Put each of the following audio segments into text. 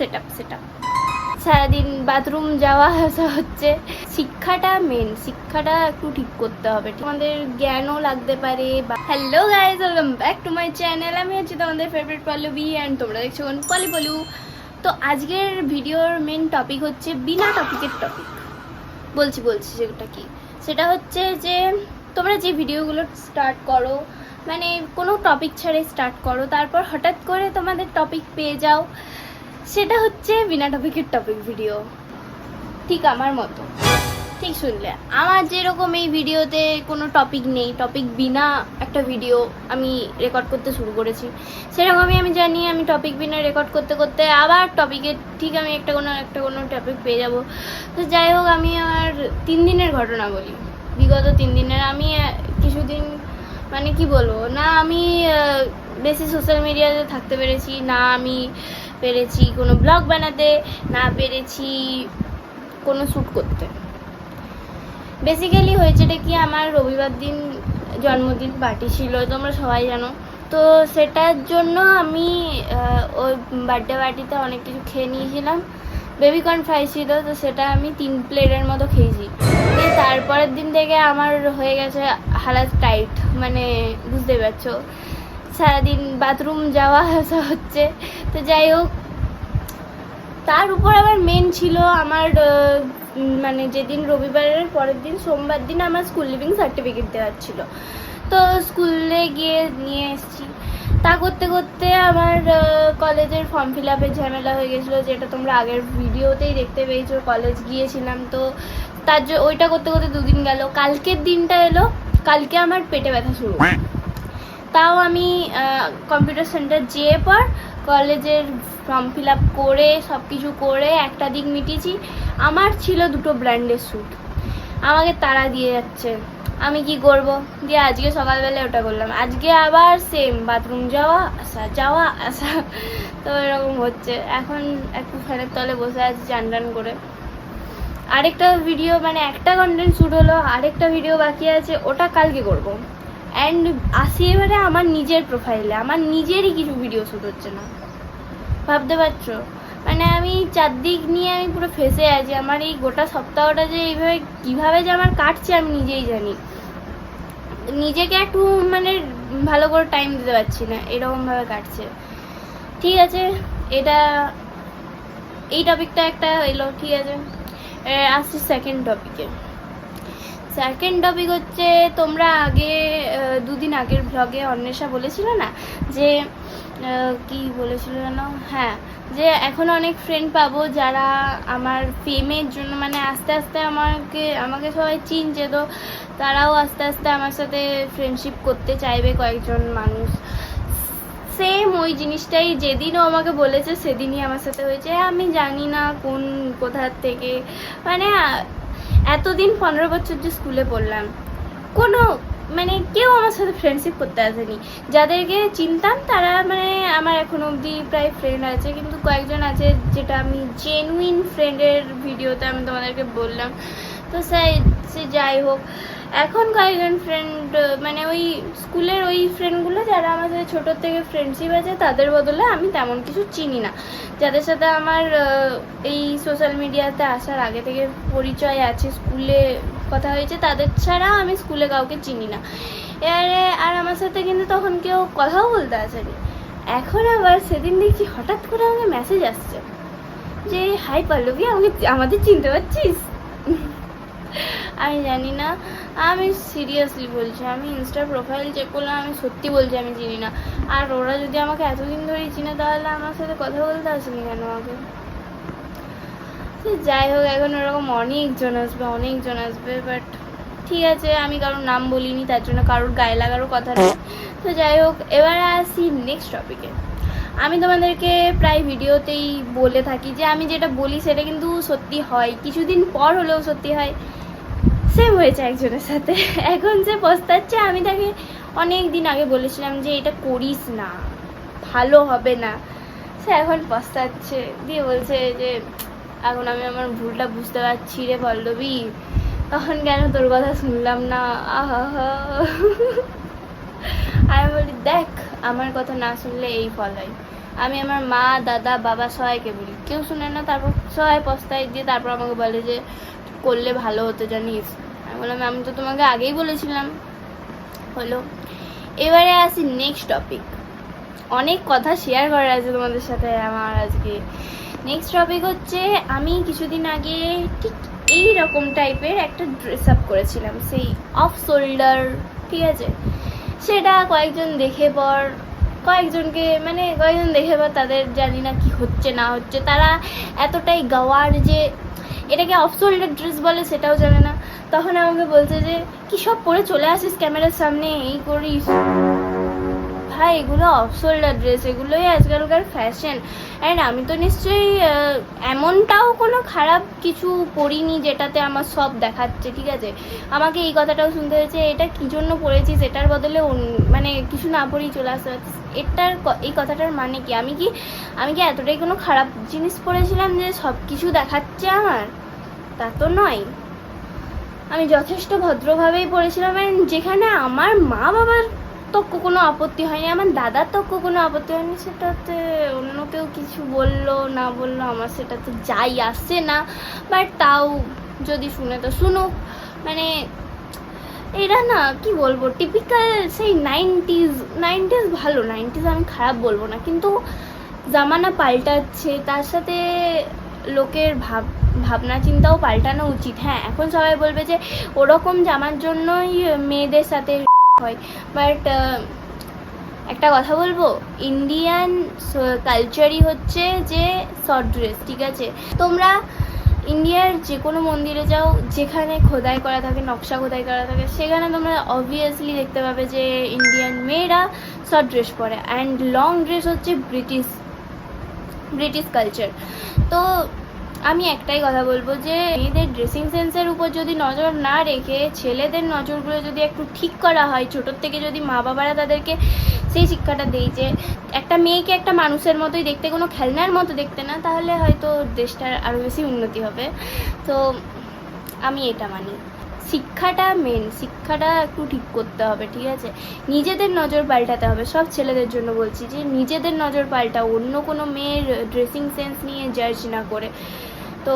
Set up সারাদিন bathroom যাওয়া আসা হচ্ছে। শিক্ষাটা মেন, শিক্ষাটা একটু ঠিক করতে হবে, তোমাদের জ্ঞানও লাগতে পারে। Hello guys, welcome back to my channel. আমি হচ্ছে তোমাদের ফেভারিট পল্লবী অ্যান্ড তোমরা দেখছো পলি পলু। তো আজকের ভিডিওর মেন টপিক হচ্ছে বিনা টপিকের টপিক। বলছি সেটা কি, সেটা হচ্ছে যে তোমরা যে ভিডিওগুলো স্টার্ট করো, মানে কোনো টপিক ছাড়াই স্টার্ট করো, তারপর হঠাৎ করে তোমাদের টপিক পেয়ে যাও, সেটা হচ্ছে বিনা টপিকের টপিক ভিডিও। ঠিক আমার মতো, ঠিক শুনলে আমার যেরকম এই ভিডিওতে কোনো টপিক নেই, টপিক বিনা একটা ভিডিও আমি রেকর্ড করতে শুরু করেছি, সেরকমই আমি জানি আমি টপিক বিনা রেকর্ড করতে করতে আবার টপিকের ঠিক আমি একটা কোনো টপিক পেয়ে যাব। তো যাই হোক, আমি আমার 3 দিনের ঘটনা বলি। বিগত 3 দিনের আমি কিছুদিন মানে কি বলবো না, আমি বেশি সোশ্যাল মিডিয়াতে থাকতে পেরেছি না, আমি পেরেছি কোনো ব্লগ বানাতে, না পেরেছি কোনো শ্যুট করতে। বেসিক্যালি হয়েছেটা কি, আমার রবিবার দিন জন্মদিন পার্টি ছিল, তোমরা সবাই জানো। তো সেটার জন্য আমি ওই বার্থডে পার্টিতে অনেক কিছু খেয়ে নিয়েছিলাম। বেবিকর্ন ফ্রাই ছিল, তো সেটা আমি 3 প্লেটের মতো খেয়েছি। দিয়ে তারপরের দিন থেকে আমার হয়ে গেছে হালাত টাইট, মানে বুঝতে পারছো, সারাদিন বাথরুম যাওয়া আসা হচ্ছে। তো যাই হোক, তার উপর আবার মেন ছিল আমার মানে যেদিন রবিবারের পরের দিন সোমবার দিন আমার স্কুল লিভিং সার্টিফিকেট দেওয়ার ছিল। তো স্কুলে গিয়ে নিয়ে এসেছি। তা করতে করতে আমার কলেজের ফর্ম ফিল আপের ঝামেলা হয়ে গেছিলো, যেটা তোমরা আগের ভিডিওতেই দেখতে পেয়েছো। কলেজ গিয়েছিলাম, তো তার জন্য ওইটা করতে করতে 2 দিন গেল। কালকের দিনটা এলো, কালকে আমার পেটে ব্যথা শুরু। তাও আমি কম্পিউটার সেন্টার যেয়ে পর কলেজের ফর্ম ফিল আপ করে সব কিছু করে একটা দিক মিটিয়েছি। আমার ছিল 2টো ব্র্যান্ডের শ্যুট, আমাকে তাড়া দিয়ে যাচ্ছে, আমি কি করব। দিয়ে আজকে সকালবেলা ওটা করলাম, আজকে আবার সেম বাথরুম যাওয়া আসা। তো এরকম হচ্ছে। এখন একটু ফ্যানের তলে বসে আছি চান করে। আরেকটা ভিডিও, মানে একটা কন্টেন্ট শ্যুট হলো, আরেকটা ভিডিও বাকি আছে, ওটা কালকে করব। অ্যান্ড আসি এবারে আমার নিজের প্রোফাইলে, আমার নিজেরই কিছু ভিডিও শ্যুট হচ্ছে না, ভাবতে পারছো। মানে আমি চারদিক নিয়ে আমি পুরো ফেঁসে আছি। আমার এই গোটা সপ্তাহটা যে এইভাবে কীভাবে যে আমার কাটছে আমি নিজেই জানি। নিজেকে একটু মানে ভালো করে টাইম দিতে পারছি না, এরকমভাবে কাটছে। ঠিক আছে, এই টপিকটা একটা এলো, ঠিক আছে। আসছি সেকেন্ড টপিকে। সেকেন্ড টপিক হচ্ছে, তোমরা আগে 2 দিন আগের ব্লগে অন্বেষা বলেছিল না যে কি বলেছিল জানো, হ্যাঁ, যে এখন অনেক ফ্রেন্ড পাবো যারা আমার ফেমের জন্য, মানে আস্তে আস্তে আমাকে সবাই চিনছে, তো তারাও আস্তে আস্তে আমার সাথে ফ্রেন্ডশিপ করতে চাইবে কয়েকজন মানুষ। সেম ওই জিনিসটাই যেদিনও আমাকে বলেছে সেদিনই আমার সাথে হয়েছে। আমি জানি না কোথার থেকে, মানে এতদিন 15 বছর যে স্কুলে পড়লাম, মানে কেউ আমার সাথে ফ্রেন্ডশিপ করতে আসেনি। যাদেরকে চিনতাম তারা মানে আমার এখনো অবধি প্রায় ফ্রেন্ড আছে, কিন্তু কয়েকজন আছে যেটা আমি জেনুইন ফ্রেন্ডের ভিডিওতে আমি তোমাদেরকে বললাম। তো সে যাই হোক, এখন কয়েকজন ফ্রেন্ড, মানে ওই স্কুলের ওই ফ্রেন্ডগুলো যারা আমার সাথে ছোটোর থেকে ফ্রেন্ডশিপ আছে, তাদের বদলে আমি তেমন কিছু চিনি না। যাদের সাথে আমার এই সোশ্যাল মিডিয়াতে আসার আগে থেকে পরিচয় আছে, স্কুলে কথা হয়েছে, তাদের ছাড়া আমি স্কুলে কাউকে চিনি না। এবারে আর আমার সাথে কিন্তু তখন কেউ কথাও বলতে আসেনি। এখন আবার সেদিন দেখছি হঠাৎ করে আমাকে মেসেজ আসছে যে হাই পল্লবী, আমাদের চিনতে পারছিস? আমি জানি না, আমি সিরিয়াসলি বলছি, আমি ইনস্টার প্রোফাইল চেক করলাম, আমি সত্যি বলছি আমি চিনি না। আর ওরা যদি আমাকে এতদিন ধরেই চিনে, তাহলে আমার সাথে কথা বলতে আসেনি কেন আমাকে? যাই হোক, এখন ওরকম অনেকজন আসবে, বাট ঠিক আছে, আমি কারোর নাম বলিনি, তার জন্য কারোর গায়ে লাগারও কথা নেই। তো যাই হোক, এবারে আসি নেক্সট টপিকে। আমি তোমাদেরকে প্রায় ভিডিওতেই বলে থাকি যে আমি যেটা বলি সেটা কিন্তু সত্যি হয়, কিছুদিন পর হলেও সত্যি হয়। সেম হয়েছে একজনের সাথে। এখন যে পস্তাচ্ছে, আমি তাকে অনেক দিন আগে বলেছিলাম যে এটা করিস না, ভালো হবে না। সে এখন পস্তাচ্ছে, দিয়ে বলছে যে এখন আমি আমার ভুলটা বুঝতে পারছি রে পল্লবী, তখন কেন তোর কথা শুনলাম না। আহা, আমি বলি দেখ, আমার কথা না শুনলে এই ফল হয়, আমি আমার মা, দাদা, বাবা সবাইকে বলি, কেউ শুনে না। তারপর সবাই পস্তায় দিয়ে তারপর আমাকে বলে যে করলে ভালো হতো জানিস। আমি বললাম আমি তো তোমাকে আগেই বলেছিলাম। হলো, এবারে আসি নেক্সট টপিক। অনেক কথা শেয়ার করার আছে তোমাদের সাথে আমার আজকে। নেক্সট টপিক হচ্ছে, আমি কিছুদিন আগে ঠিক এই রকম টাইপের একটা ড্রেস আপ করেছিলাম, সেই অফ শোল্ডার, ঠিক আছে। সেটা কয়েকজন দেখে পর তাদের জানি না কি হচ্ছে না হচ্ছে, তারা এতটাই গাওয়ার যে এটাকে অফ শোল্ডার ড্রেস বলে সেটাও জানে না। তখন আমাকে বলছে যে কি সব পরে চলে আসিস ক্যামেরার সামনে, এই করিস। ভাই এগুলো অফ শোল্ডার ড্রেস, এগুলোই আজকালকার ফ্যাশন। অ্যান্ড আমি তো নিশ্চয়ই এমনটাও কোনো খারাপ কিছু পরিনি যেটাতে আমার সব দেখাচ্ছে, ঠিক আছে। আমাকে এই কথাটাও শুনতে হয়েছে, এটা কী জন্য পড়েছিস, এটার বদলে মানে কিছু না পরেই চলে আসতে পারছিস। এই কথাটার মানে কি? আমি কি এতটাই কোনো খারাপ জিনিস পড়েছিলাম যে সব কিছু দেখাচ্ছে আমার? তা তো নয়। আমি যথেষ্ট ভদ্রভাবেই পড়েছিলাম, যেখানে আমার মা বাবার তক্ক কোনো আপত্তি হয়নি, আমার দাদার তক্ক কোনো আপত্তি হয়নি। সেটাতে অন্য কেউ কিছু বললো না বললো আমার সেটাতে যাই আসে না। বাট তাও যদি শুনে তো শুনুক। মানে এরা না কি বলবো, টিপিক্যাল সেই 90s ভালো, 90s আমি খারাপ বলবো না, কিন্তু জামানা পাল্টাচ্ছে, তার সাথে লোকের ভাবনা চিন্তাও পাল্টানো উচিত। হ্যাঁ, এখন সবাই বলবে যে ওরকম জামার জন্যই মেয়েদের সাথে হয়, বাট একটা কথা বলবো, ইন্ডিয়ান কালচারই হচ্ছে যে শর্ট ড্রেস, ঠিক আছে। তোমরা ইন্ডিয়ার যে কোনো মন্দিরে যাও, যেখানে খোদাই করা থাকে, নকশা খোদাই করা থাকে, সেখানে তোমরা অবভিয়াসলি দেখতে পাবে যে ইন্ডিয়ান মেয়েরা শর্ট ড্রেস পরে। অ্যান্ড লং ড্রেস হচ্ছে ব্রিটিশ কালচার। তো আমি একটাই কথা বলবো যে মেয়েদের ড্রেসিং সেন্সের উপর যদি নজর না রেখে ছেলেদের নজরগুলো যদি একটু ঠিক করা হয়, ছোটোর থেকে যদি মা বাবারা তাদেরকে সেই শিক্ষাটা দেয় যে একটা মেয়েকে একটা মানুষের মতোই দেখতে, কোনো খেলনার মতো দেখতে না, তাহলে হয়তো দেশটার আরও বেশি উন্নতি হবে। তো আমি এটা মানি, শিক্ষাটা মেন, শিক্ষাটা একটু ঠিক করতে হবে, ঠিক আছে। নিজেদের নজর পাল্টাতে হবে, সব ছেলেদের জন্য বলছি যে নিজেদের নজর পাল্টাও, অন্য কোনো মেয়ের ড্রেসিং সেন্স নিয়ে জাজ না করে। তো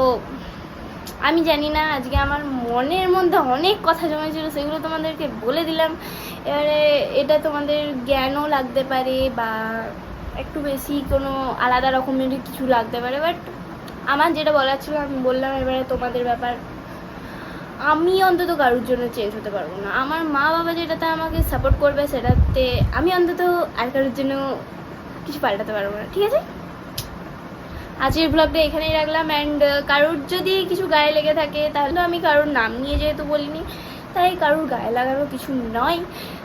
আমি জানি না, আজকে আমার মনের মধ্যে অনেক কথা জমেছিল, সেগুলো তোমাদেরকে বলে দিলাম। এবারে এটা তোমাদের জ্ঞানও লাগতে পারে বা একটু বেশি কোনো আলাদা রকমের কিছু লাগতে পারে, বাট আমার যেটা বলার ছিল আমি বললাম। এবারে তোমাদের ব্যাপার, আমি অন্তত কারোর জন্য চেঞ্জ হতে পারবো না। আমার মা বাবা যেটাতে আমাকে সাপোর্ট করবে সেটাতে আমি অন্তত আর কারোর জন্য কিছু পাল্টাতে পারবো না, ঠিক আছে। আজকের ব্লগটা এখানেই রাখলাম। অ্যান্ড কারোর যদি কিছু গায়ে লেগে থাকে তাহলে আমি কারোর নাম নিয়ে যেহেতু বলিনি, তাই কারোর গায়ে লাগানো কিছু নয়।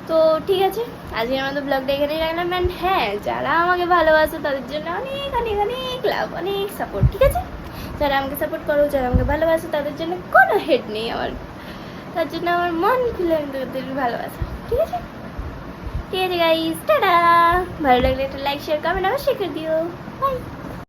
তো ঠিক আছে, আজকের মতো ব্লগটা এখানেই রাখলাম। অ্যান্ড হ্যাঁ, যারা আমাকে ভালোবাসে তাদের জন্য অনেক অনেক অনেক লাভ, অনেক সাপোর্ট, ঠিক আছে। যারা আমাকে সাপোর্ট করো, যারা আমাকে ভালোবাসে, তাদের জন্য কোনো হেড নেই আমার, তার জন্য আমার মন খুলে আমি তাদের ভালোবাসা, ঠিক আছে। ঠিক আছে গাইস, টাটা। ভালো লাগলে একটা লাইক শেয়ার কমেন্ট অবশ্যই করে দিও। বাই।